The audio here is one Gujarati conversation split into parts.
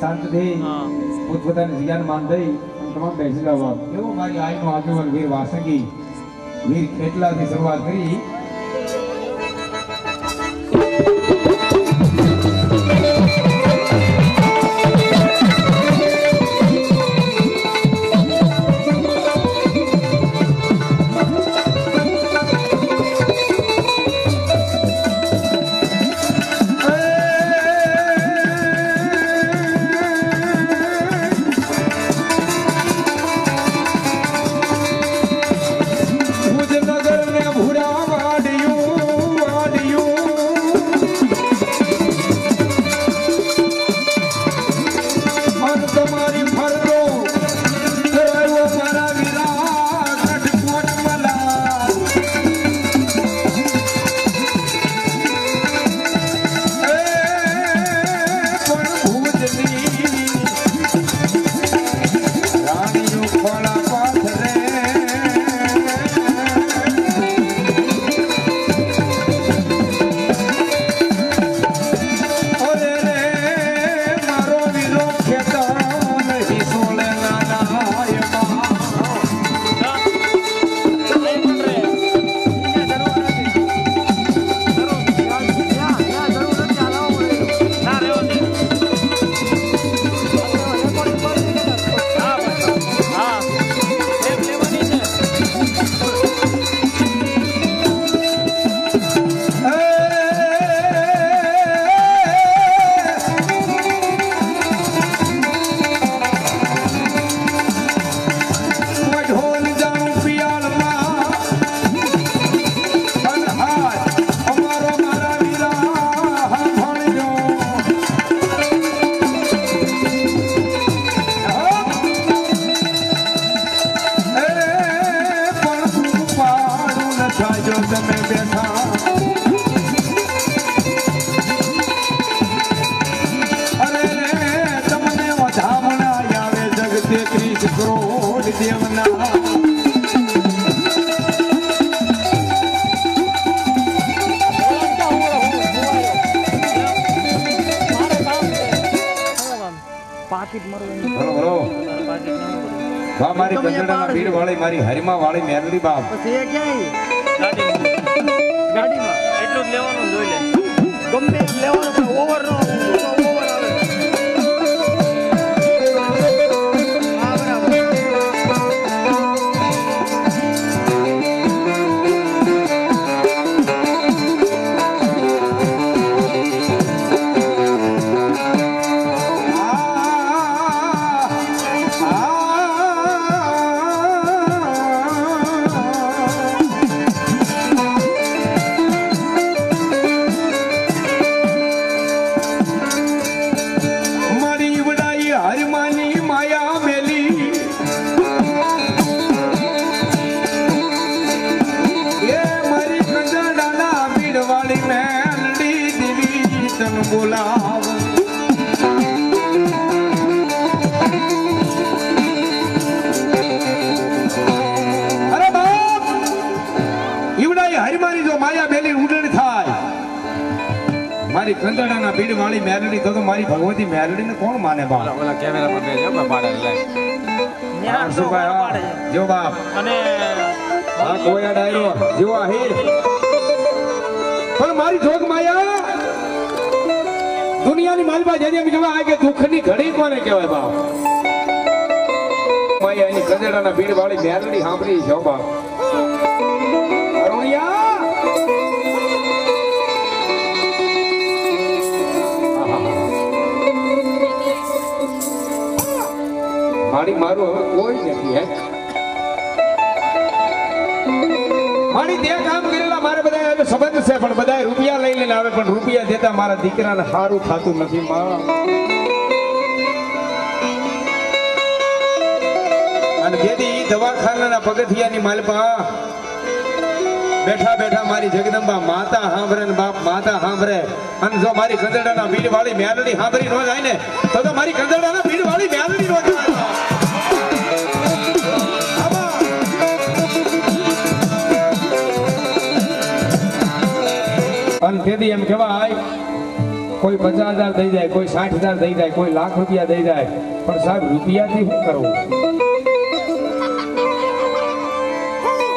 શાંતથી પોતપોતાની જગ્યાને માન દઈ તમામ બેસી જાવ બાપ. એવો મારી આઈનો આગેવાન વીર વાસંગી વીર ખેટલાથી શરૂઆત કરી. મારી ગંદડાના ભીડ વાળી મારી હરિમા વાળી મેરડી બાપ. પછી એ ક્યાંય ગાડીમાં એટલું જ લેવાનું જોઈ લે. ગમે લેવાનું પણ ઓવર નો ઓવર આવે. હા બરાબર. બોલાવ અરે બાપ ઈવડાઈ હરિમાની જો માયા મેલી ઉડણ થાય મારી કંદડાના ભીડ વાળી મેલડી તો મારી ભગવતી મેલડી ને કોણ માને બાપ. ઓલા કેમેરા પર બેજો બાડા લાય જો બાપ અને આ કોયા ડાયરો જો આહીર પણ મારી જોગ માયા દુનિયાની માલબા જેને એમ કહેવાય આ કે દુઃખની ઘડી કોને કહેવાય બાપ. માયા એની કંદડાના ભીડ વાળી મેલડી સાંભળી છે બાપ. અરુણિયા મારી મારું હવે કોઈ નથી હે મારી તે કામ કરેલા મારે બધા સંબંધ છે પણ બધા રૂપિયા લઈ લઈને આવે પણ રૂપિયા દેતા મારા દીકરાને સારું થતું નથી માં. અને જેથી દવાખાનાના પગથિયાની માલપા બેઠા બેઠા મારી જગદંબા માતા સાંભળે ને બાપ માતા સાંભળે અને જો મારી કંદડાના ભીડ વાળી મેલડી સાંભળી ન જાય ને તો મારી કંદડાના ભીડ વાળી મેલડી ન જાય. અને તેથી એમ કહેવાય કોઈ 50,000 દઈ જાય, કોઈ 60,000 દઈ જાય, કોઈ લાખ રૂપિયા દઈ જાય, પણ સાહેબ રૂપિયાથી શું કરવું?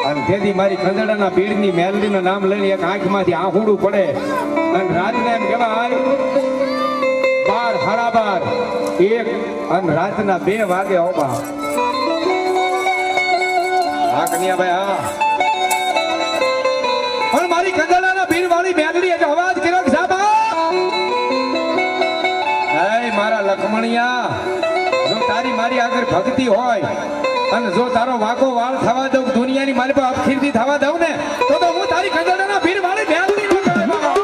અને તેથી મારી ખંડેડાના પીરની મેલડીનું નામ લઈને એક આંખમાંથી આંખોડું પડે અને રાતને એમ કહેવાય 12, સાડા 12, 1 અને રાતના 2 વાગે ઓબા. હા કન્યાભાઈ હા. પણ મારી ખંડેડાના પીર વાળી મેલડી એટલે અવાજ કર્યો કે સાહેબ હે મારા લખમણિયા, જો તારી મારી આગળ ભક્તિ હોય અને જો તારો વાકો વાળ થવા દઉં, દુનિયાની મારી પર અપખીર્તિ થવા દઉં ને, તો હું તારી ખંડેડાના પીર વાળી મેલડી નો કહેવાય બાબા.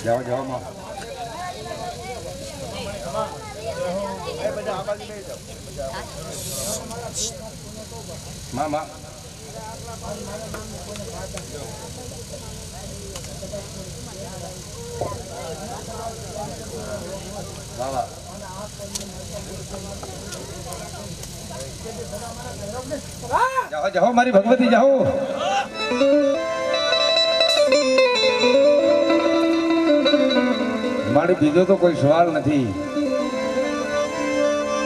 જાઓ જાઓ માં માં વાહ જાઓ જાઓ મારી ભગવતી જાઓ. મારી બીજો તો કોઈ સવાલ નથી,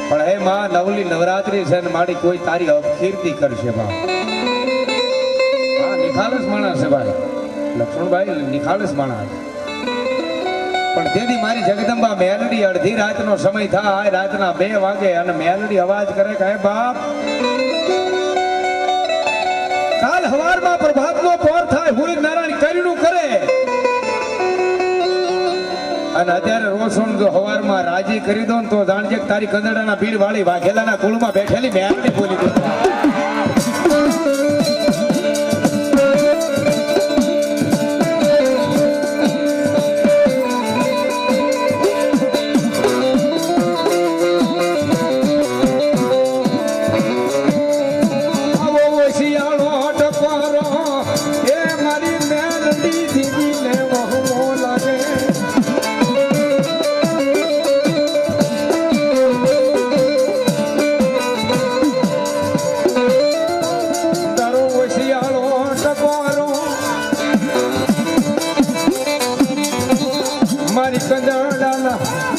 પણ હે માં નવલી નવરાત્રી છે ને મારી કોઈ તારી અપકીર્તિ કરશે માં. હા નિખાલસ માણસ છે ભાઈ લક્ષ્મણભાઈ, નિખાલસ માણસ. પણ તેથી મારી જગદંબા મેલડી અડધી રાતનો સમય થાય, રાતના 2 વાગે અને મેલડી અવાજ કરે કે હે બાપ કાલ હવારમાં પ્રભાતનો પોર થાય, સૂર્ય નારાયણ કરીનું કરે અને અત્યારે રોશણ જો હવારમાં રાજી કરી દો ને તો જાણજે કે તારી કંદડાના ભીડ વાળી વાઘેલાના કુળમાં બેઠેલી મેલડી બોલી દો.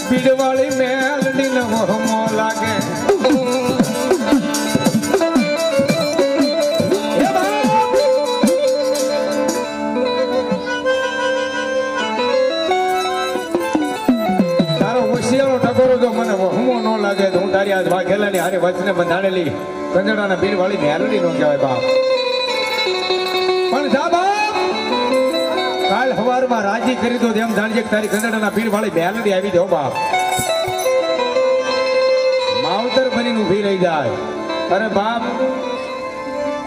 પીડવાળી મેલડી ને વહમો લાગે તારો હોશિયારો ટકોરો જો મને વહમો ન લાગે તો હું તારી આ વાઘેલાની હારે વચને બંધાણેલી કંજડાના પીડવાળી મેલડી નો કહેવાય બાપ. પણ જા બાપ કાલ હવારમાં રાજી કરી દો એમ જાણજે કે તારી કંદડાના પીર વાળી મેલડી આવી દો બાપ. માવતર બનીને ઊભી રહી જાય. અરે બાપ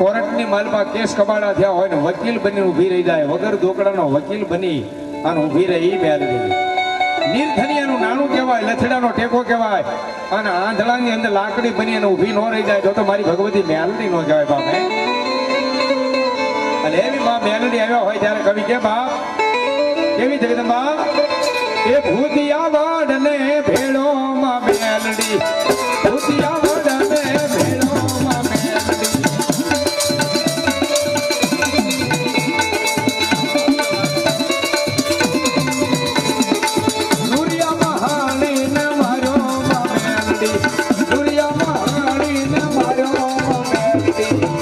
કોર્ટની માલમાં કેસ કબાડા થયા હોય ને વકીલ બનીને ઊભી રહી જાય, વગર દોકડાનો વકીલ બની અને ઊભી રહી મેલડી. નીરથનિયાનું નાનું કહેવાય, લથડાનો ટેકો કહેવાય અને આંધળાની અંદર લાકડી બની અને ઊભી ન રહી જાય તો મારી ભગવતી મેલડી નો કહેવાય બાપ. અને એવી માં મેલડી આવ્યા હોય ત્યારે કવિ કે બાપ કેવી જગદંબા એ ભૂતિયા વાડને ભેળો માં મેલડી ભૂતિયા વાડને ભેળો માં મેલડી લુરિયા મહાણી ને મારો માં મેલડી લુરિયા મહાણી ને મારો માં મેલડી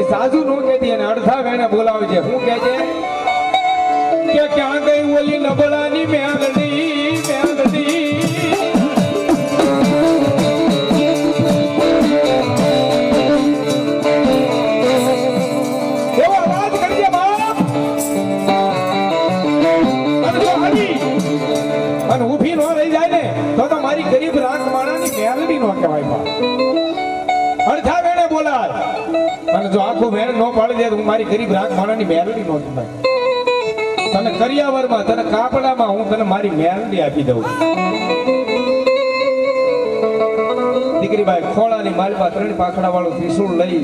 સાસુ નું કહેતી અને અડધા વેણે બોલાવજે હું કહે છે કે ક્યાં ગઈ ઓલી લબડાની મેલડી મેલડી એવો અવાજ કરજે બાપ અને જો હરી અને ઊભી નો રહી જાય ને તો મારી ગરીબ રાખ માણાની મેલડી નો કહેવાય બાપ અડધા વેણે બોલાય અને જો આખું વેણ નો પાડી દે તો હું મારી ગરીબ રાખ માણાની મેલડી નો કહેવાય તને કરિયાવરમાં તને કાપડામાં હું તને મારી મેલડી આપી દઉં દીકરીભાઈ ખોળાની માલમાં ત્રણ પાખડા વાળું ત્રિશૂળ લઈ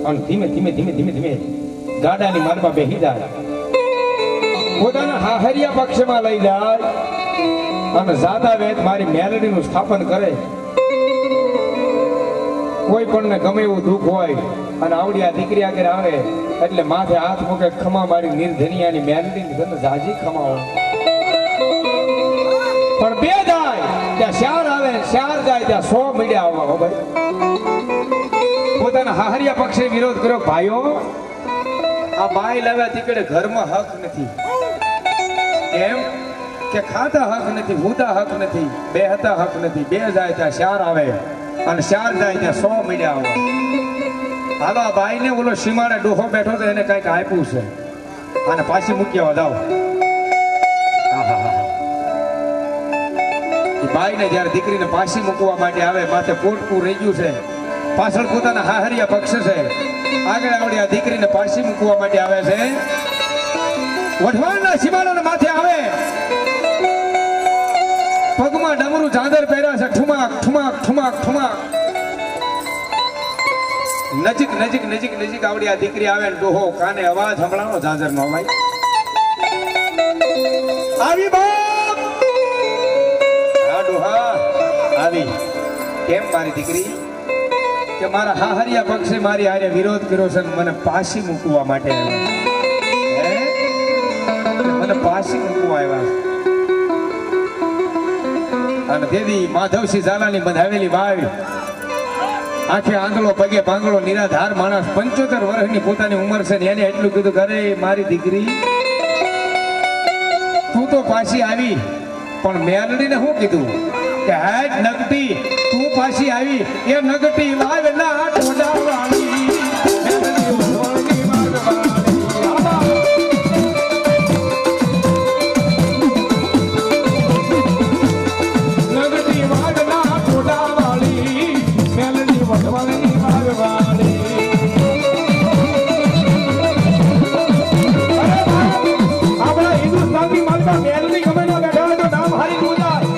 અને ધીમે ધીમે ધીમે ધીમે ધીમે ગાડાની માલમાં બેસી જાય પોતાના હાહરિયા પક્ષમાં લઈ જાય અને જાદા વેદ મારી મેલડીનું સ્થાપન કરે કોઈ પણ ને ગમે એવું દુઃખ હોય અને આવડી આ દીકરી આગળ આવે એટલે માથે હાથ મૂકે ખમા મારી નિર્ધનિયાની મેલડી ની તને જાજી ખમાવો પણ બે જાય ત્યાં શાર આવે શાર જાય ત્યાં 100 મીડિયા આવવા હો ભાઈ પોતાના હાહરિયા પક્ષે વિરોધ કર્યો ભાઈઓ આ બાઈ લાવ્યા દીકડે ઘરમાં હક નથી એમ કે ખાતા હક નથી ભૂતા હક નથી બે હતા હક નથી બે જાય ત્યાં શાર આવે અને શાર જાય ત્યાં 100 મીડિયા આવે હાલો આ બાઈ ને ઓલો સીમાડે ડોહો બેઠો તો એને કઈક આપ્યું છે અને પાછી મૂક્યા જાઓ બાઈ ને જયારે દીકરીને પાછી મૂકવા માટે આવે માથે પોટકું રહી ગયું છે પાછળ પોતાના હાહરિયા પક્ષ છે આગળ આવડી આ દીકરીને પાછી મૂકવા માટે આવે છે વઢવાણના સીમાડાના માથે આવે પગમાં ડમરું ચાદર પહેર્યા છે ઠુમાક ઠુમાક ઠુમાક ઠુમાક નજીક નજીક નજીક નજીક આવડી આ દીકરી આવે ને ડોહો કાને અવાજ સંભળાવો જાજર નો ભાઈ આવી બાપ આ ડોહા આવી કેમ મારી દીકરી કે મારા હાહરિયા પક્ષે મારી હારે વિરોધ કર્યો છે મને પાછી મૂકવા માટે મને પાછી મૂકવા આવ્યા અને દેવી માધવસિંહ ઝાલાની બંધાવેલી વાવ આખે આંગળો પગે પાંગળો નિરાધાર માણસ 75 વર્ષની પોતાની ઉંમર છે ને એને એટલું કીધું ઘરે મારી દીકરી તું તો પાછી આવી પણ મેલડીને શું કીધું કે હાય નગટી તું પાછી આવી એ નગટી લાવેલા ટોડા વાળી મેલડી વઢવાણી વાળવાળી નગટી વાળના ટોડા વાળી મેલડી વઢવાણી વાળવાળી આપણા હિન્દુસ્તાનની માલમાં મેલડી ગમે ના બેઠા હોય તો નામ હારી પૂજાય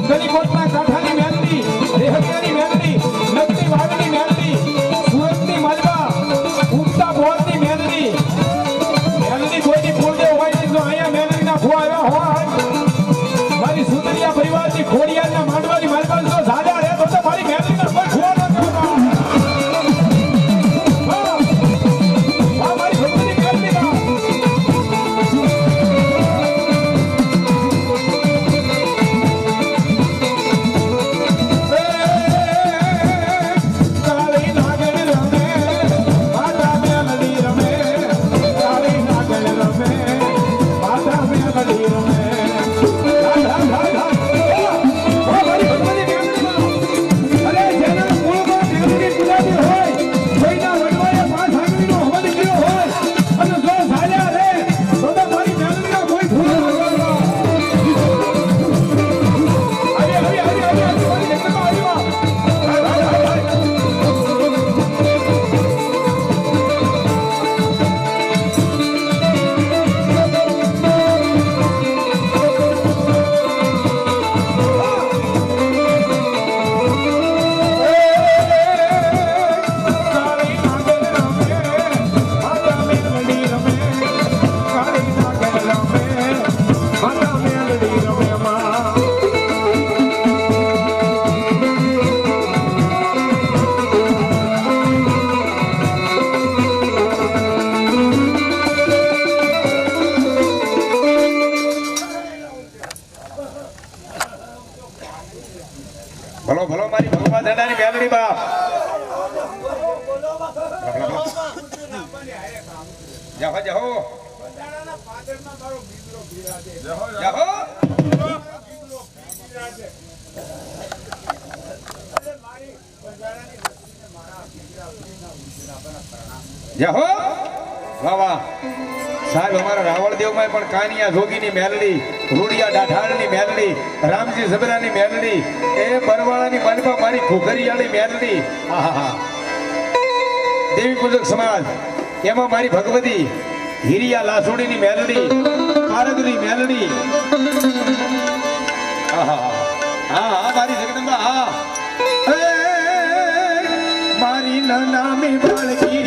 ગલીકોટના કાંઠાની મેલડી રેહમિયાની મેલડી નગરી વાડની મેલડી સુરતની માલવા ઉગતા બોળની મેલડી મેલડી કોઈની કુળદેવ હોય નહીં જો અહીંયા મેલડીના ફુવા આવ્યા હોય મારી સુંદરિયા પરિવારની ખોડિયારના માંડવાની માલવા જો ઝાડા રહે તો મારી મેલડીના કોઈ ફુવા ન કહેવાય મારી ભક્તિની મેલડીના ભલો ભલો મારી ભગવાન દાદાની મેલડી બાપ જાહો જાહો જાહો જાહો વાહ વાહ સાહેબ અમારા રાવળદેવમાં પણ કાનિયા જોગીની મેલડી રૂડિયા ડાઠાણની મેલડી રામજી સબરાની મેલડી એ બરવાળાની મનમાં મારી ઘોઘરિયાળી મેલડી આહા દેવી પૂજક સમાજ એમાં મારી ભગવતી હિરિયા લાસુડીની મેલડી કારગની મેલડી આહા હા હા મારી જગદંબા હા મારી નામી બાળકી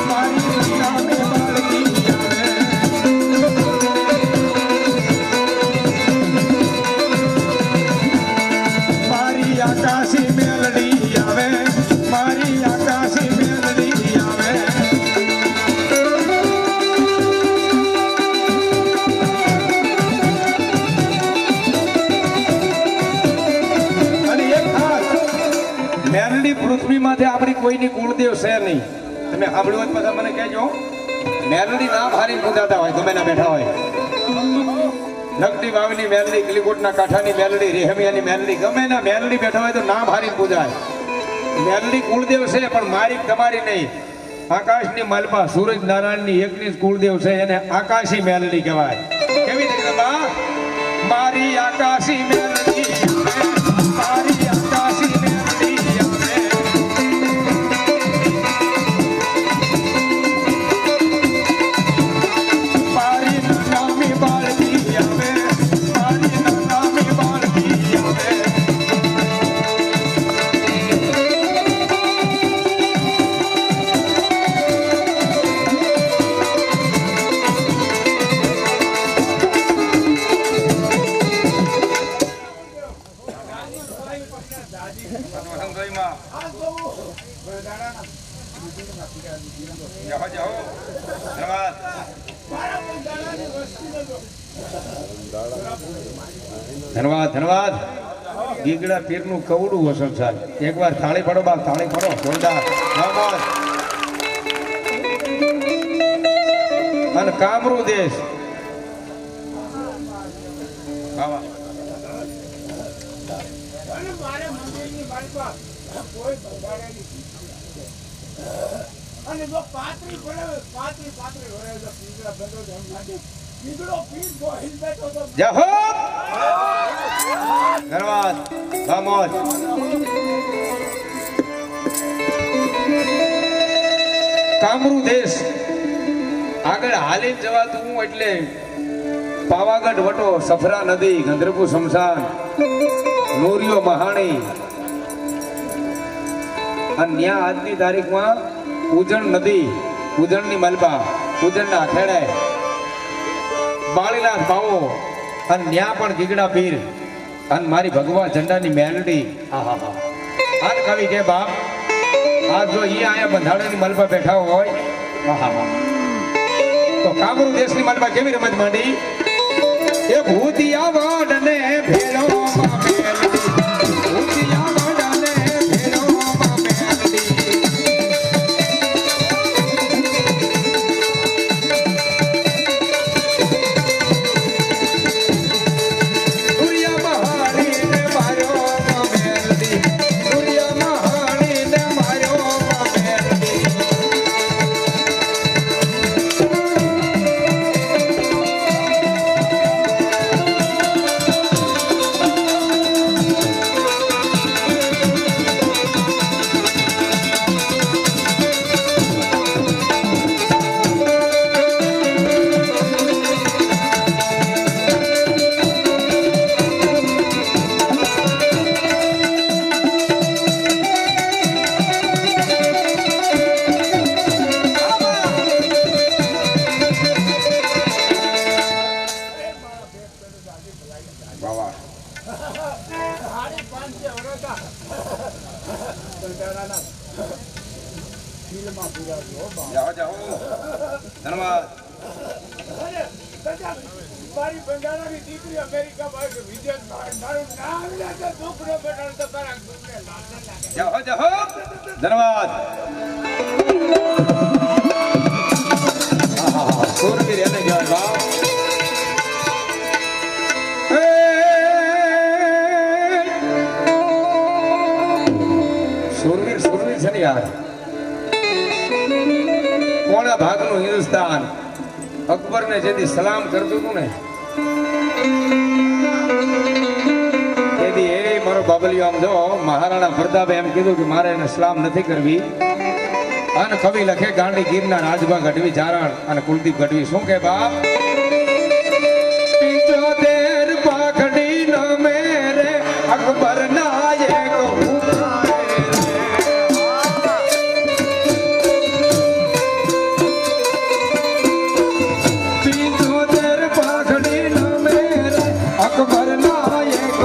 મારી નામી બાળકી મારી આકાશી મેલડી આવે મારી આકાશી મેલડી આવે અને એક ખાસ મેલડી પૃથ્વીમાંથી આપણી કોઈની કુળદેવ છે નહીં તમે સાંભળ્યું હોય બધા મને કહેજો મેલડી નામ હારી પૂજાતા હોય ગમે ના બેઠા હોય નગડી વાવની મેલડી ગલીકોટના કાંઠાની મેલડી રેહમિયાની મેલડી ગમે ના મેલડી બેઠા હોય તો નામ હારી પૂજાય મેલડી કુળદેવ છે પણ મારી તમારી નહીં આકાશની માલપા સૂરજ નારાયણની એકની જ કુળદેવ છે એને આકાશી મેલડી કહેવાય કેવી જગદંબા મારી આકાશી મેલડી મારી આકાશી મેલડી મારી નામી બાળકી આવે મારી નામી બાળકી આવે ધન્યવાદ ધન્યવાદ ગીગડા પીરનું કવડું વસલ સાહેબ એકવાર થાળી પડો બા થાળી પડો જોરદાર ધન્યવાદ અને કામરૂ દેશ કોઈ બંધારણની અને જો પાત્રી પડે પાત્રી વરે તો પીગળા બધો ધમ લાગે પીગળો પીર ગો હિલ બેઠો તો જય હો ધન્યવાદ ભામોદ કામરૂ દેશ આગળ હાલી જવાતું એટલે પાવાગઢ વટો સફરા નદી ગંધર્પુર શમશાન નોરિયો મહાણી અને ત્યાં આજની તારીખમાં ઉજણ નદી ઉજણની મલબા ઉજણના ખેડે બાળીનાથ બાવો અને ત્યાં પણ ગીગડા પીર અને મારી ભગવા ઝંડાની મેલડી આહા આજ કવિ કે બાપ આજ જો ઈ આયા બંધારણની મલબા બેઠા હોય આહા તો કામરૂ દેશની મલબા કેવી રમત માંડી એ ભૂતિયા વાડને ભેળો માં મેલડી ભૂતિયા વાડને ભેળો માં મેલડી દુનિયા મહાણી ને માર્યો માં મેલડી દુનિયા મહાણી ને માર્યો માં મેલડી હાડી પાંચે વરતા બંધારાના ફિલ્મમાં પૂરા જો બા જાઓ જાઓ ધન્યવાદ અરે દાદા મારી બંધારાની દીકરી અમેરિકા માં વિદેશ મારું નામ લે તો દુખડો બેઠો તો કરા દુખને લાગે લાગે જાઓ જાઓ ધન્યવાદ આહા સુરવીર એને કહેવાય બાપ સુરવીર સુરવીર છે ને યાર કોણા ભાગનું હિન્દુસ્તાન અકબરને જેથી સલામ કરતું હતું ને તેથી એ મારો બાબલિયો આમ જો મહારાણા પ્રતાપે એમ કીધું કે મારે એને સલામ નથી કરવી અને કવિ લખે ગાંડી ગીરના રાજભા ગઢવી ચારણ અને કુલદીપ ગઢવી શું કે બાપ પિંચોતેર પાખડી ન મેરે અકબર ના એક અકબર ના એક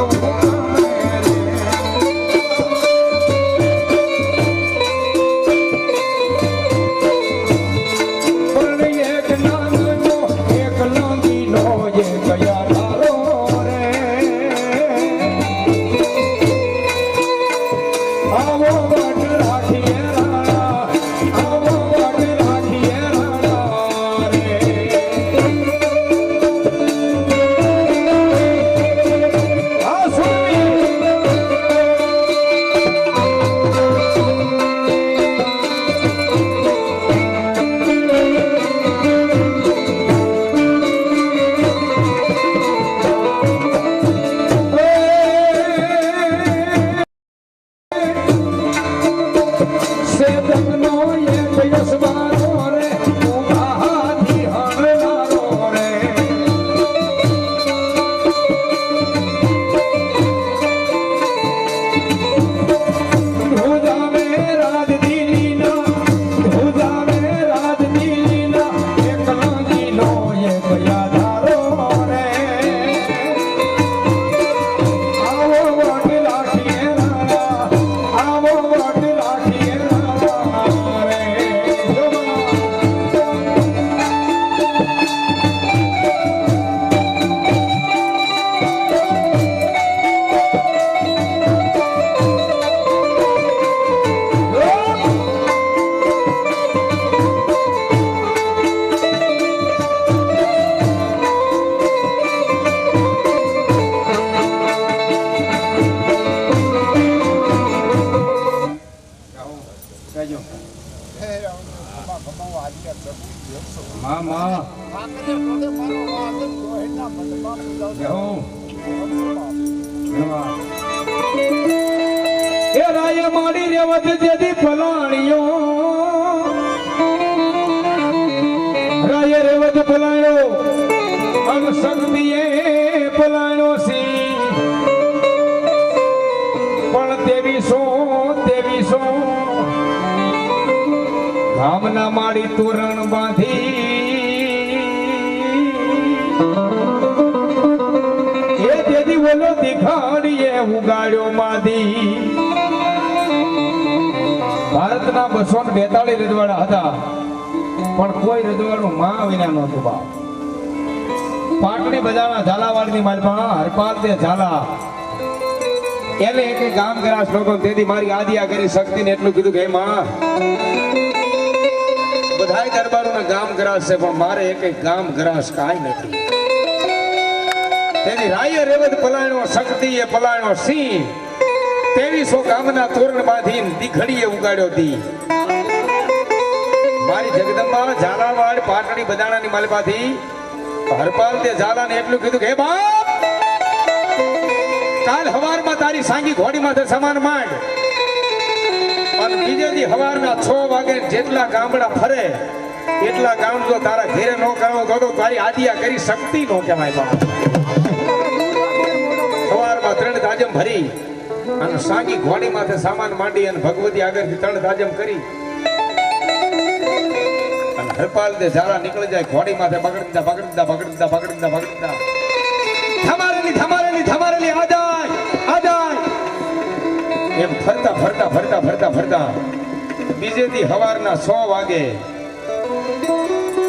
માં માં એ રાય મારી રેવત જેદી ફલાણીઓ રાય રેવત ફલાણ્યો અન શક્તિએ ફલાણ્યો સી પણ તેવીસો ગામના માડી તોરણ બાંધી એ તેથી બોલો દેખાડીએ ઉગાડ્યો માધી ભારતના 242 રજવાડા હતા પણ કોઈ રજવાડું માં વિના નહોતું બાપ પાટણી બજારના ઝાલાવાડની માલપા હરપાલ તે ઝાલા એને એક ગામ ગ્રાસ લોકો તેથી મારી આદિયા કરી શક્તિને એટલું કીધું કે માં બધાય દરબારોના ગામ ગ્રાસ છે પણ મારે એક ગામ ગ્રાસ કાંઈ નથી તેની રાય રેવત પલાણ્યો શક્તિએ પલાણ્યો સિંહ 2300 ગામના તોરણ બાંધી દીખડીએ ઉગાડ્યો દી મારી જગદંબા ઝાલાવાડ પાટણી બદાણાની માલપાથી હરપાલ તે ઝાલાને એટલું કીધું કે બાપ કાલ હવારમાં તારી સાંગી ઘોડી માથે સમાન માંડ અને બીજે દી હવારના 6 વાગે જેટલા ગામડા ફરે એટલા ગામ જો તારા ઘેરે નો કરાવો તો તારી આદિયા કરી શક્તિ નો કહેવાય બાપ હવારમાં 3 તાજમ ભરી અને સાંગી ઘોડી માથે સામાન માંડી અને ભગવતી આગળથી 3 તાજમ કરી અને હરપાલ દે ઝાલા નીકળી જાય ઘોડી માથે બગડતા થમારેલી આ જાય એમ ફરતા બીજે દી હવારના 100 વાગે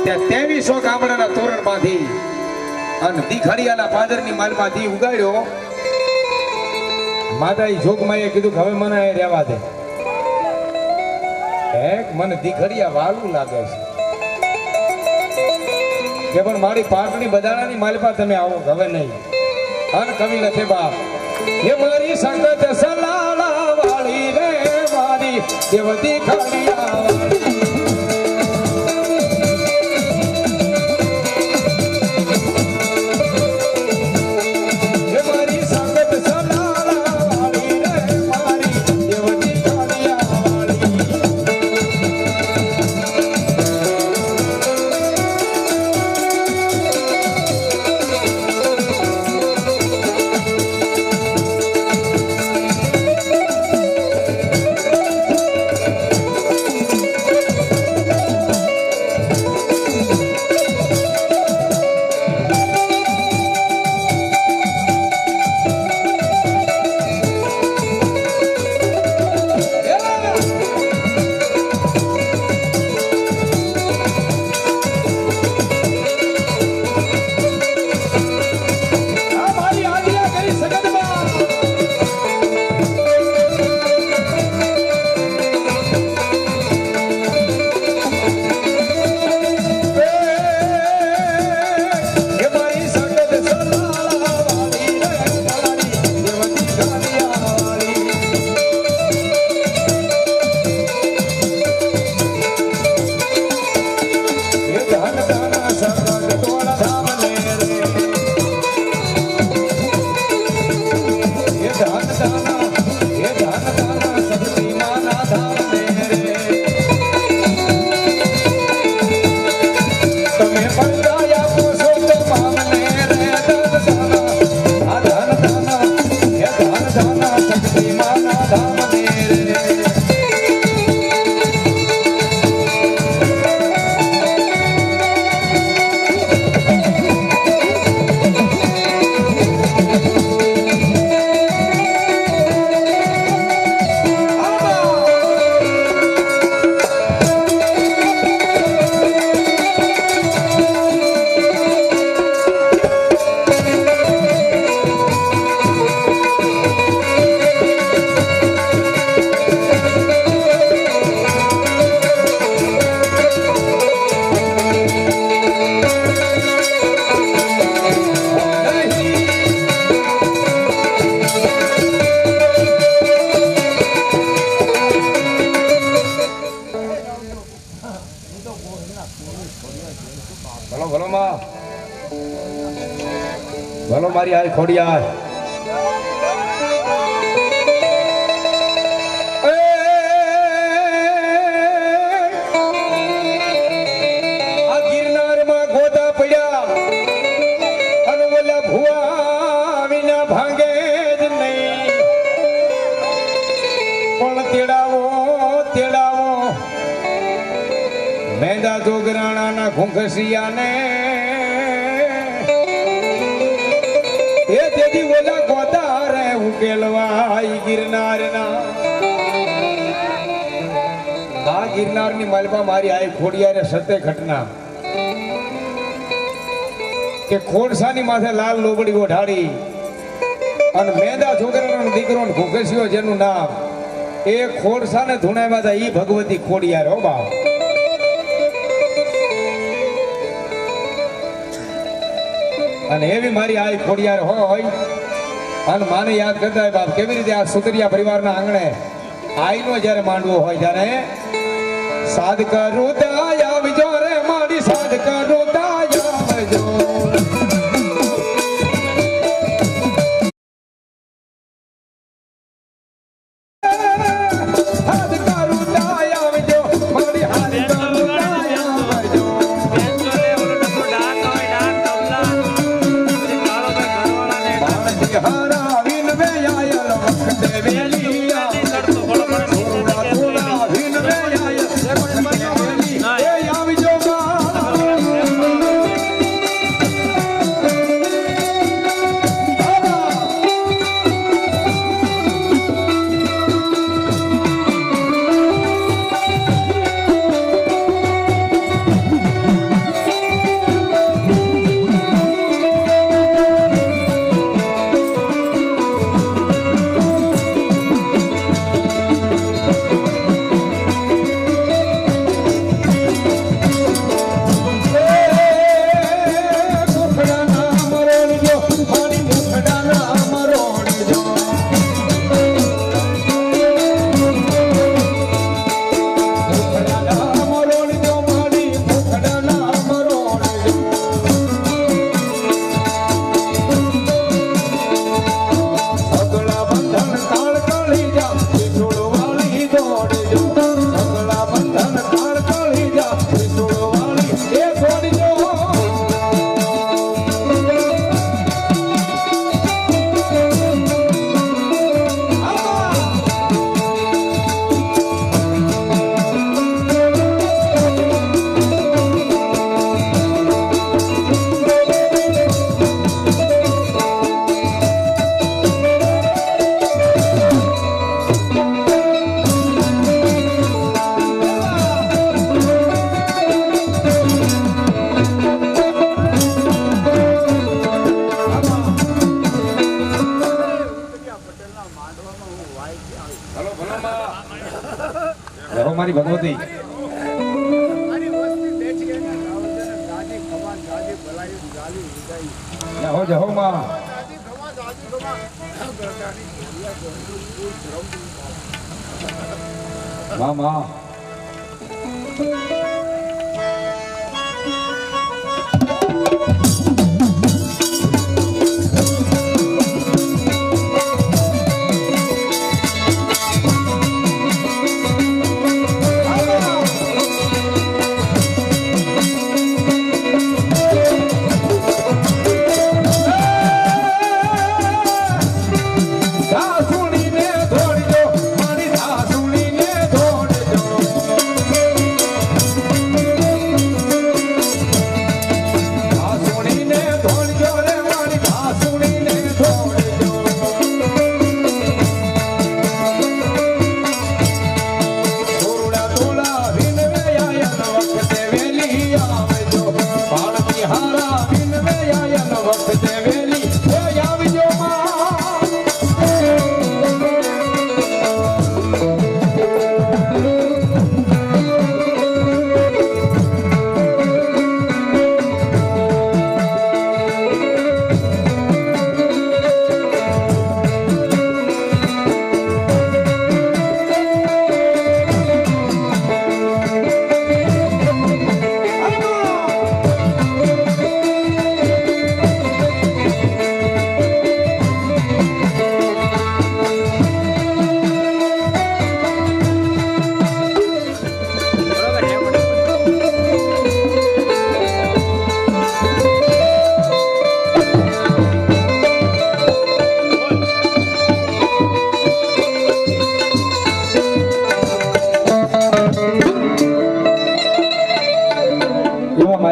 ત્યાં 2300 ગામડાના તોરણ બાંધી અને દીખડિયાના પાદરની માલમાંથી ઉગાડ્યો માતાએ જોગમાએ કીધું કે હવે મને રહેવા દે મને દીખડિયા વાલું લાગે છે કે પણ મારી પાટણી બદાણાની માલપા તમે આવો હવે નહીં અને કવિ લખે બાપ એ મારી સંગત સલાલા વાળી રે મારી દેવતી ખડિયા વાળી ભલો ભલો માં ભલો મારી હારી ખોડિયાર આ ગિરનારમાં ગોદા પડ્યા અને ઓલા ભુવા વિના ભાંગે જ નહીં પણ તેડાવો મેંદા જોગરાણાના ઘૂંઘસિયાને એ તેથી ઓલા ગોદા રે ઉકેલવાય ગિરનારના આ ગિરનારની માલમાં મારી આઈ ખોડિયારે સત્ય ઘટના કે ખોડસાની માથે લાલ લોબડી ઓઢાડી અને મેંદા છોકરાનો દીકરો ઘોઘસિયો જેનું નામ એ ખોડસાને ધૂણાવ્યા હતા ઈ ભગવતી ખોડિયાર હો બાપ અને એવી મારી આઈ ખોડિયાર હોય અને માને યાદ કરતા હોય બાપ કેવી રીતે આ સુતરિયા પરિવારના આંગણે આઈનો જ્યારે માંડવો હોય ત્યારે સાદ કરું દાય આવજો રે મારી સાદ કરું દાય આવજો સાદ કરું દાય આવજો મારી હાદ કરું દાય આવજો માણસી હારા વિનવે આયલ વખતે વેલિયા મારી ભગવતી જહો જહો માં માં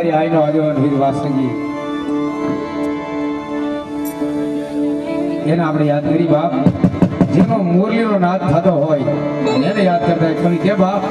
મારી આઈનો આગેવાન વીર વાસંગી એને આપણે યાદ કરી બાપ. જેનો મુરલીનો નાદ થતો હોય એને યાદ કરતા કોઈ કે બાપ.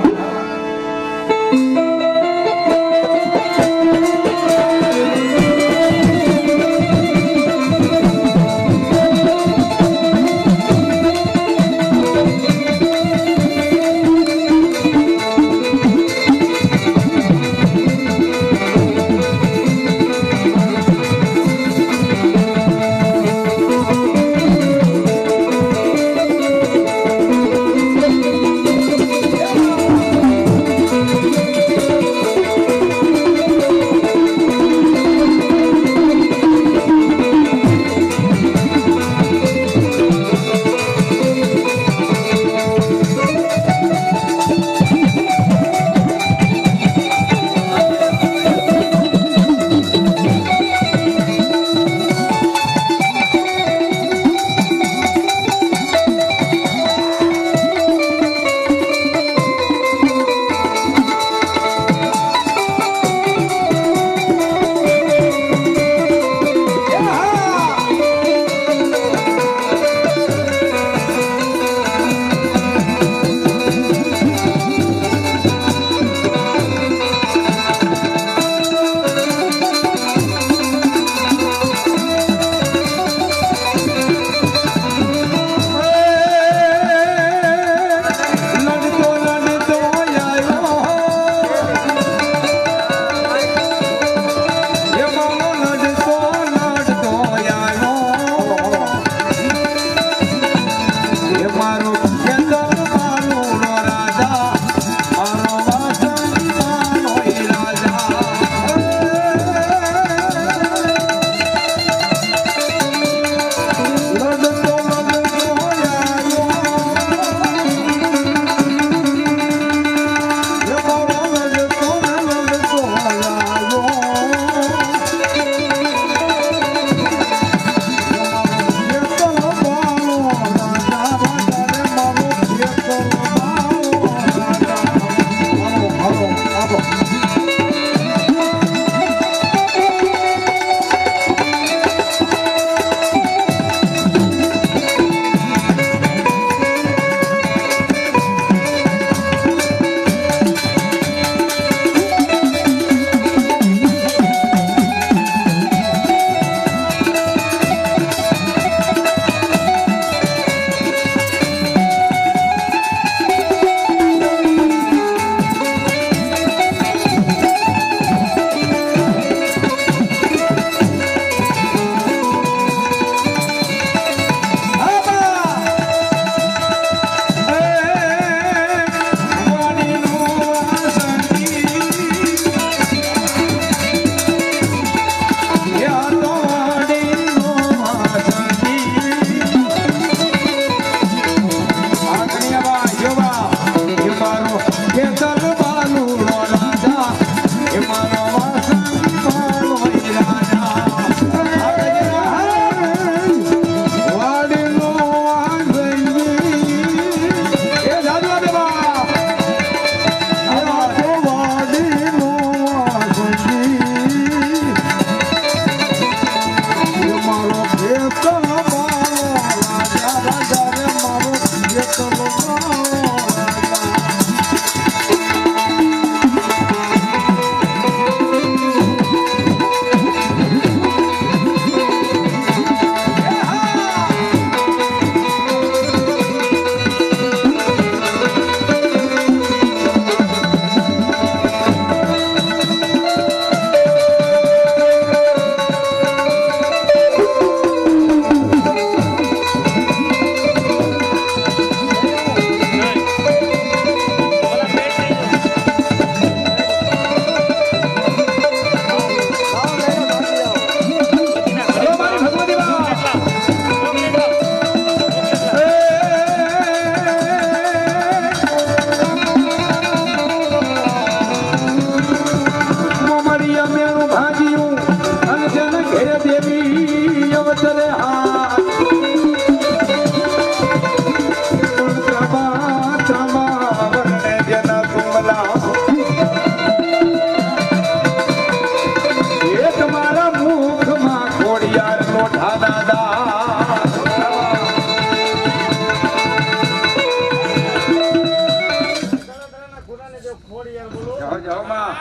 જાઓ માં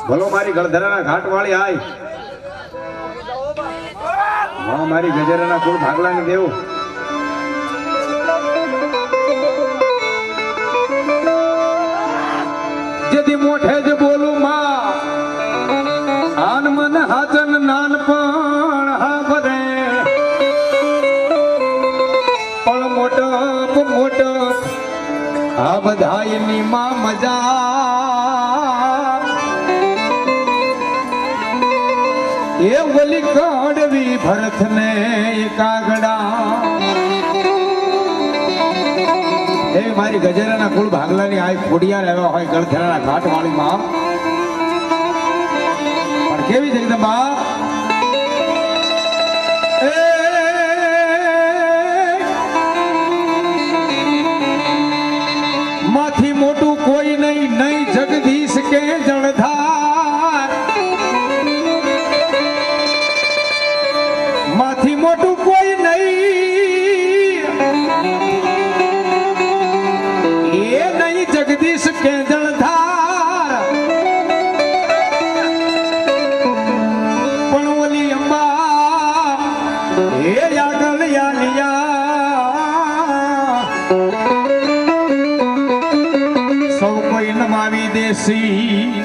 ભલો મારી ગળધરાના ઘાટ વાળી આય માં મારી ગજેરાના કુળ ભાગલાને દેવ જેથી મોઠે જ બોલું માં આન મન હાચન નાનપણ હા ભરે પણ મોટો આ બધાયની માં મજા એ ઓલી કડવી ભરતને કાગડા એ મારી ગજેરાના કુળ ભાગલાની આ ખોડિયાર આવ્યા હોય ગળધરાના ઘાટ વાળી માં પણ કેવી જગદંબા માથી મોટું કોઈ નહીં નહીં જગદીશ કે જળધાર માથી મોટું કોઈ નહીં એ નહીં જગદીશ કે જળધાર પણ ઓલી અંબા એ આગળ સૌ કોઈ નમાવી દેશી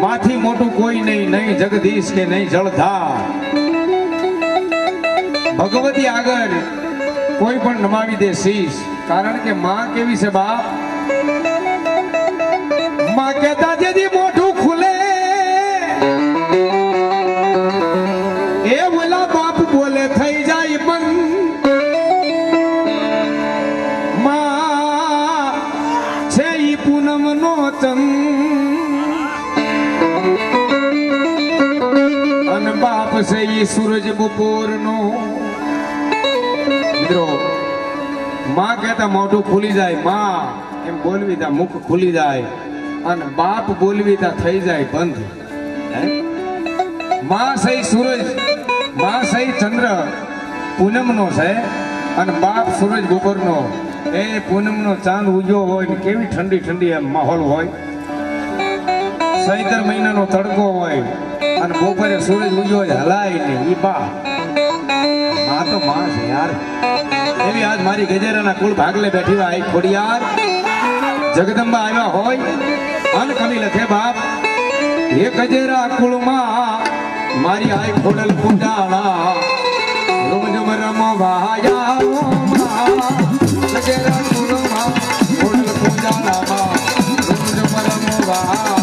માથી મોટું કોઈ નહીં નહીં જગદીશ કે નહીં જળધાર ભગવતી આગળ કોઈ પણ નમાવી દે શીશ કારણ કે માં કેવી છે બાપ માં કહેતા જેથી મોઢું ખુલે એ ઓલા બાપ બોલે થઈ જાય બંધ માં છે ઈ પૂનમ નો ચંદ અને બાપ છે ઈ સૂરજ બપોર નો મિત્રો માં કહેતા મોઢું ખુલી જાય માં એમ બોલવી તા મુખ ખુલી જાય અને બાપ બોલવી તા થઈ જાય બંધ માં સહી સૂરજ માં સહી ચંદ્ર પૂનમ નો છે અને બાપ સૂરજ બપોર નો એ પૂનમ નો ચાંદ ઉગ્યો હોય ને કેવી ઠંડી ઠંડી એમ માહોલ હોય ચૈત્ર મહિનાનો તડકો હોય અને બપોરે સૂરજ ઉગ્યો હોય હલાય ને ઈ બા માં તો માં છે યાર એવી આજ મારી ગજેરાના કુળ ભાગલે બેઠી હોય આ ખોડિયાર જગદંબા આવ્યા હોય અન કવિ લખે બાપ એ ગજેરા કુળમાં મારી આય ખોડલ પૂજાળા રોજ રમો વાયા ગજેરા કુળમાં ખોડલ પૂજાળામાં રોજ રમો વાયા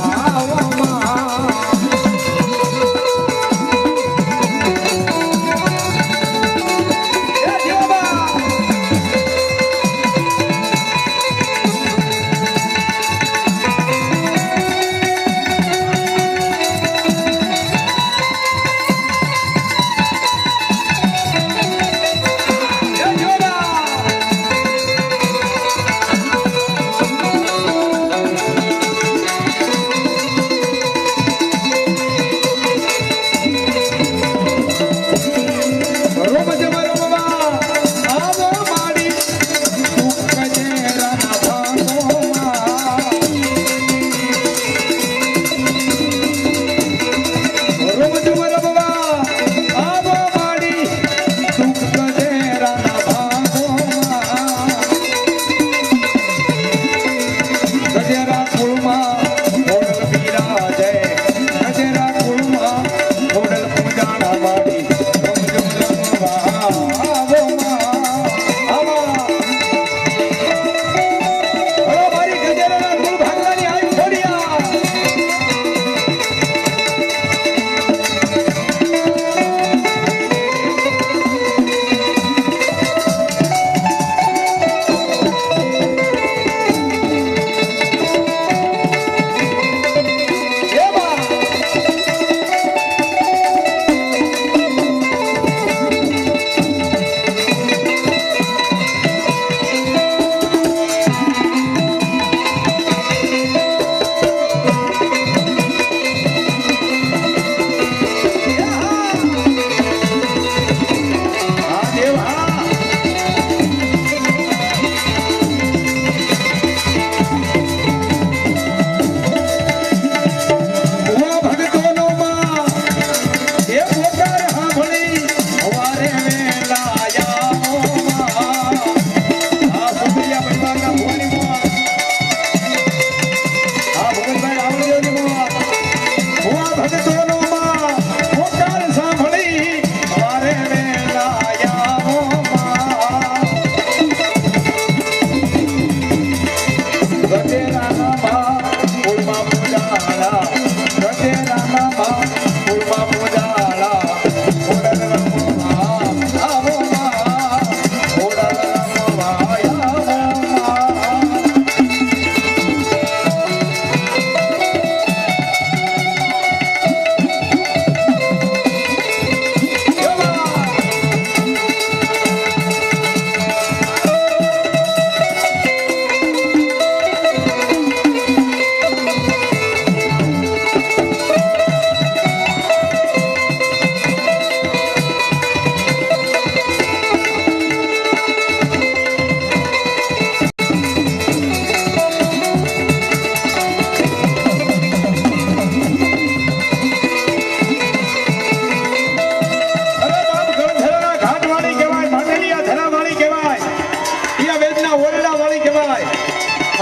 ગામના ઓરડા વાળી કહેવાય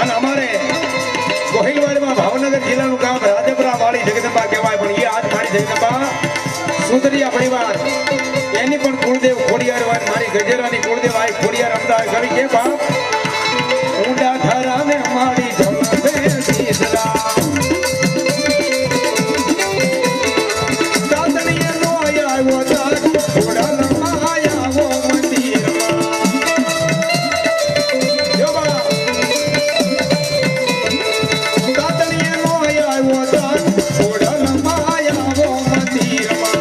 અને અમારે ગોહિલવાડમાં ભાવનગર જિલ્લાનું ગામ રાજપરા વાળી જગદંબા કહેવાય પણ એ આજ મારી જગદંબા સુંદરિયા પરિવાર એની પણ કુળદેવ ખોડિયાર હોય મારી ગજેરાની કુળદેવ આઈ ખોડિયાર અમદાવાદ કરી કે બાપ ઊંડા ધરાને મારી જમતે સીધરા દાદણીએ નો આવ્યો તાર ખોડાલમાં આવ્યો મંદિરમાં જો બાપ દાદણીએ નો આવ્યો તાર ખોડાલમાં આવ્યો મંદિરમાં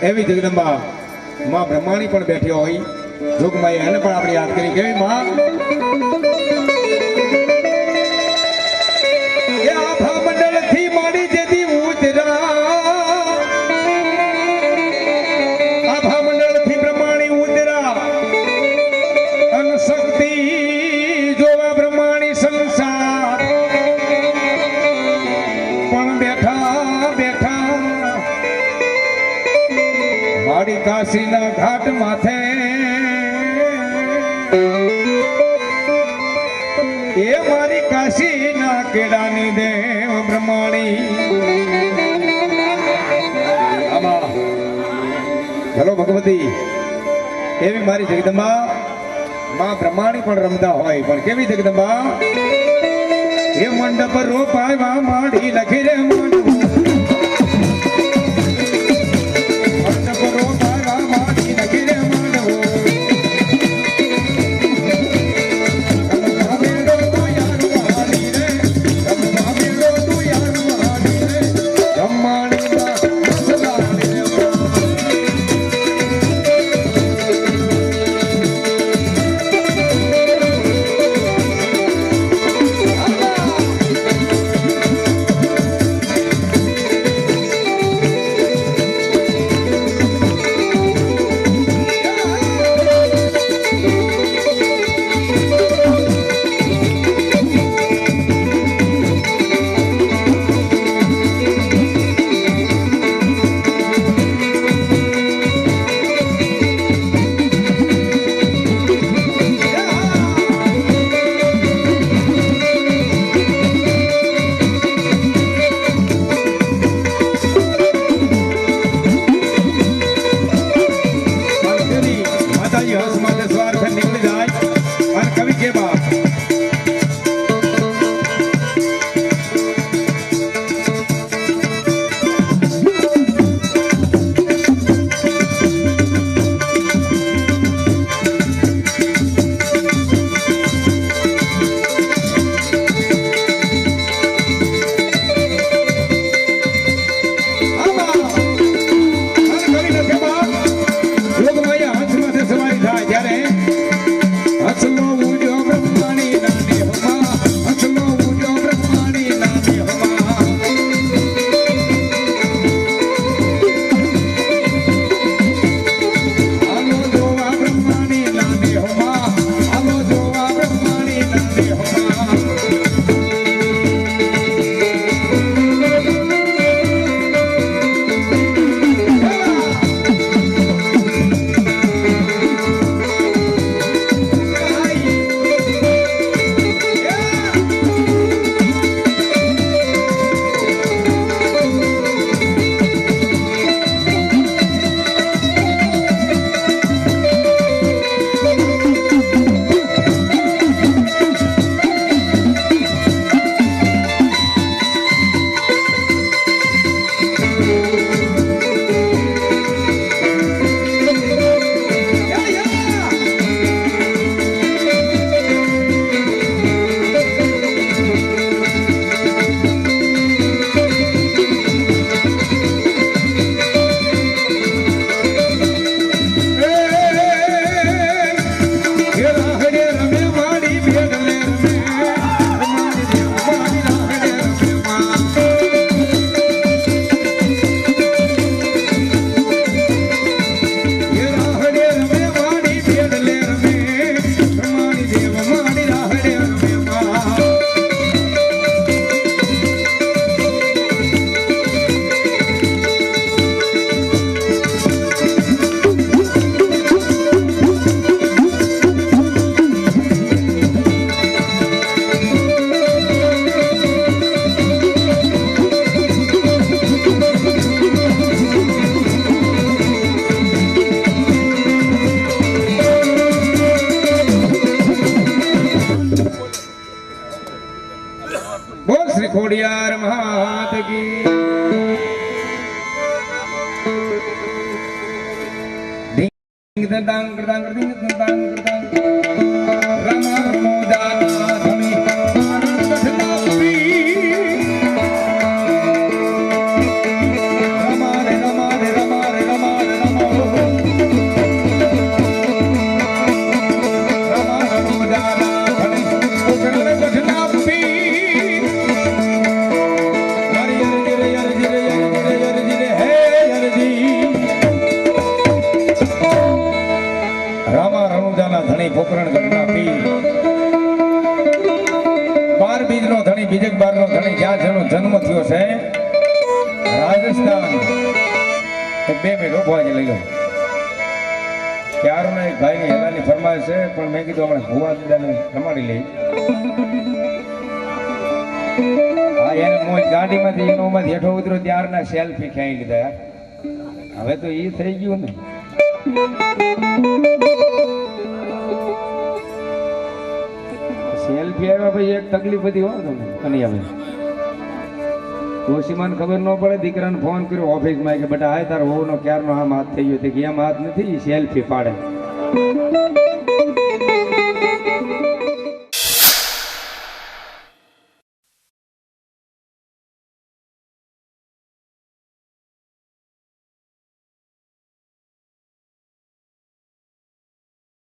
એવી જગદંબા માં બ્રહ્માણી પણ બેઠી હોય જોગમાએ એને પણ આપણે યાદ કરી કેવી માં એ આભા મંડળ થી માડી જેથી ઉતરા આભા મંડળ થી બ્રહ્માણી ઉતરા અન શક્તિ કાશીના ઘાટ માથે એ મારી કાશીના કેડાની દેવ બ્રહ્માણી આમાં હેલો ભગવતી એવી મારી જગદંબા માં બ્રહ્માણી પણ રમતા હોય પણ કેવી જગદંબા એ મંડપ રોપાવા માડી લખી રે મંડપ રોપાવા માડી લખી રે ખોડિયાર માત કી ધિંગ દંગ દંગ ધિંગ દંગ દંગ રમા મોદાના ધમી પોકરણ ઘરના પી 12 બીજનો ધણી બીજક 12 નો ધણી જ્યાં જેનો જન્મ થયો છે રાજસ્થાન એ બે રોકવા જ લઈ ગયો ક્યારના એક ભાઈની હેલાની ફરમાઈશ છે પણ મેં કીધું આપણે ભુવા દાદાને રમાડી લઈ. હા એને મોજ ગાડીમાંથી એનો માંથી હેઠો ઉતર્યો ત્યારના સેલ્ફી ખેંચી લીધા યાર. હવે તો એ થઈ ગયું ને. સેલ્ફી આવ્યા પછી એક તકલીફ બધી હોય તમને અને હવે ડોશીમાને ખબર ન પડે. દીકરાને ફોન કર્યો ઓફિસમાં કે બેટા હાય તારો વહુનો ક્યારનો આમ હાથ થઈ ગયો. કે એમ હાથ નથી, સેલ્ફી પાડે.